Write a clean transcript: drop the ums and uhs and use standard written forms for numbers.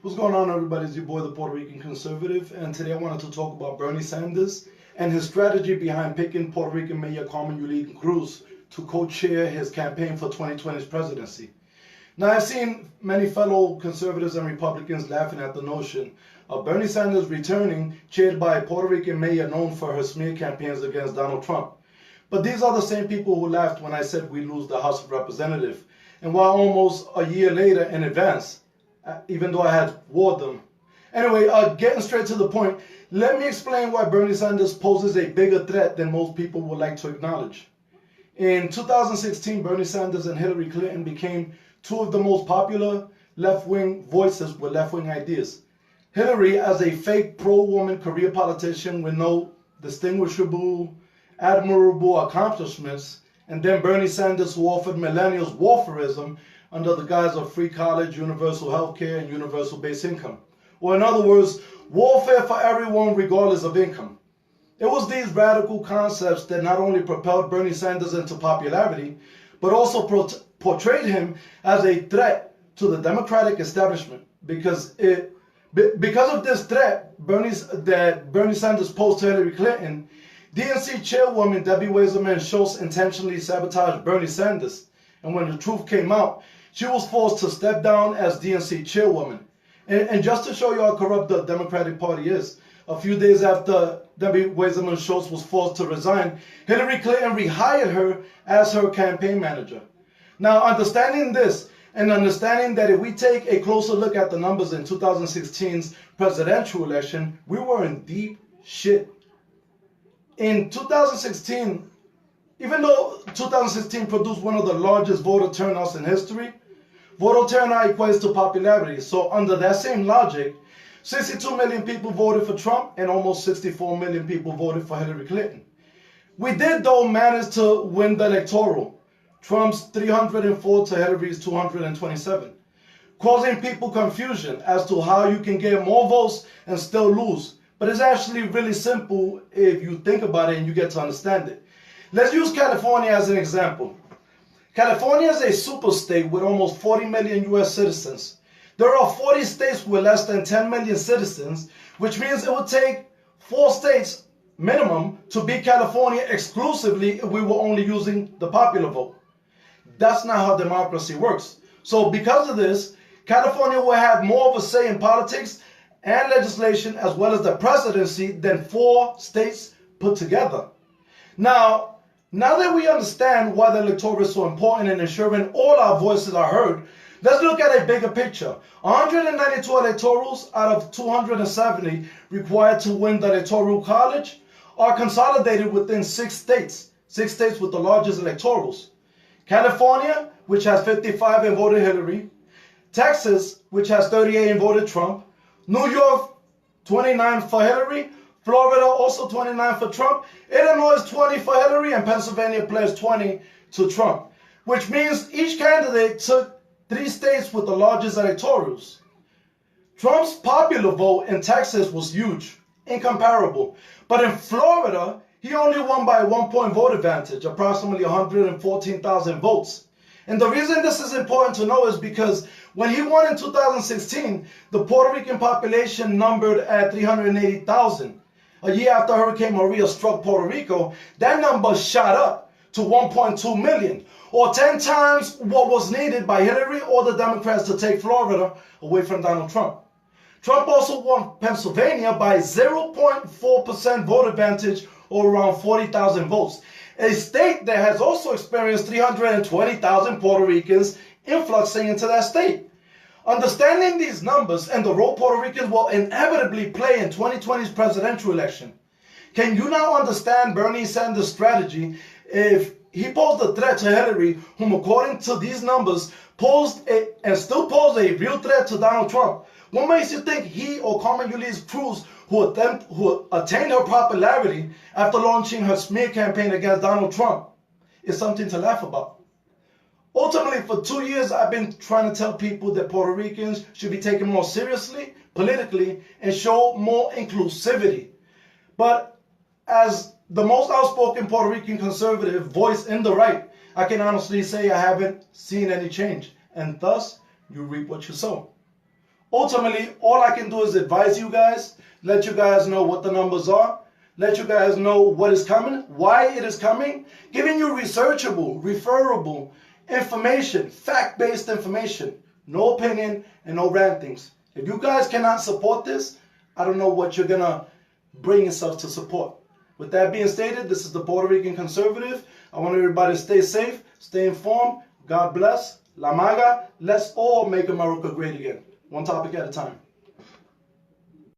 What's going on, everybody? It's your boy, the Puerto Rican Conservative, and today I wanted to talk about Bernie Sanders and his strategy behind picking Puerto Rican Mayor Carmen Yulin Cruz to co-chair his campaign for 2020's presidency. Now, I've seen many fellow conservatives and Republicans laughing at the notion of Bernie Sanders returning, chaired by a Puerto Rican mayor known for her smear campaigns against Donald Trump. But these are the same people who laughed when I said we lose the House of Representatives. And while almost a year later in advance, even though I had warned them. Anyway, getting straight to the point, let me explain why Bernie Sanders poses a bigger threat than most people would like to acknowledge. In 2016, Bernie Sanders and Hillary Clinton became two of the most popular left-wing voices with left-wing ideas. Hillary as a fake pro-woman career politician with no distinguishable, admirable accomplishments, and then Bernie Sanders, who offered millennials warfarism under the guise of free college, universal health care, and universal base income. Or in other words, warfare for everyone regardless of income. It was these radical concepts that not only propelled Bernie Sanders into popularity, but also portrayed him as a threat to the Democratic establishment. Because of this threat that Bernie Sanders posed to Hillary Clinton, DNC chairwoman Debbie Wasserman Schultz intentionally sabotaged Bernie Sanders. And when the truth came out, she was forced to step down as DNC chairwoman. And just to show you how corrupt the Democratic Party is, a few days after Debbie Wasserman Schultz was forced to resign, Hillary Clinton rehired her as her campaign manager. Now, understanding this, and understanding that if we take a closer look at the numbers in 2016's presidential election, we were in deep shit. In 2016, even though 2016 produced one of the largest voter turnouts in history, voter turnout equates to popularity. So under that same logic, 62 million people voted for Trump and almost 64 million people voted for Hillary Clinton. We did, though, manage to win the electoral. Trump's 304 to Hillary's 227, causing people confusion as to how you can get more votes and still lose. But it's actually really simple if you think about it and you get to understand it. Let's use California as an example. California is a super state with almost 40 million US citizens. There are 40 states with less than 10 million citizens, which means it would take 4 states minimum to beat California exclusively if we were only using the popular vote. That's not how democracy works. So because of this, California will have more of a say in politics and legislation as well as the presidency than 4 states put together. Now that we understand why the electoral is so important in ensuring all our voices are heard, let's look at a bigger picture. 192 electorals out of 270 required to win the electoral college are consolidated within 6 states. 6 states with the largest electorals. California, which has 55 and voted Hillary. Texas, which has 38 and voted Trump. New York, 29 for Hillary. Florida, also 29 for Trump. Illinois, 20 for Hillary. And Pennsylvania pledged 20 to Trump. Which means each candidate took 3 states with the largest electorals. Trump's popular vote in Texas was huge, incomparable. But in Florida, he only won by a 1-point vote advantage, approximately 114,000 votes. And the reason this is important to know is because when he won in 2016, the Puerto Rican population numbered at 380,000. A year after Hurricane Maria struck Puerto Rico, that number shot up to 1.2 million, or 10 times what was needed by Hillary or the Democrats to take Florida away from Donald Trump. Trump also won Pennsylvania by 0.4% vote advantage, or around 40,000 votes. A state that has also experienced 320,000 Puerto Ricans influxing into that state. Understanding these numbers and the role Puerto Ricans will inevitably play in 2020's presidential election, can you now understand Bernie Sanders' strategy if he posed a threat to Hillary, whom according to these numbers still pose a real threat to Donald Trump? What makes you think he or Carmen Yulin Cruz, who attained her popularity after launching her smear campaign against Donald Trump, is something to laugh about? Ultimately, for 2 years, I've been trying to tell people that Puerto Ricans should be taken more seriously, politically, and show more inclusivity. But as the most outspoken Puerto Rican conservative voice in the right, I can honestly say I haven't seen any change. And thus, you reap what you sow. Ultimately, all I can do is advise you guys, let you guys know what the numbers are, let you guys know what is coming, why it is coming, giving you researchable, referable information, fact-based information, no opinion and no rantings. If you guys cannot support this, I don't know what you're gonna bring yourself to support. With that being stated, this is the Puerto Rican Conservative. I want everybody to stay safe, stay informed. God bless. La Maga. Let's all make America great again. One topic at a time.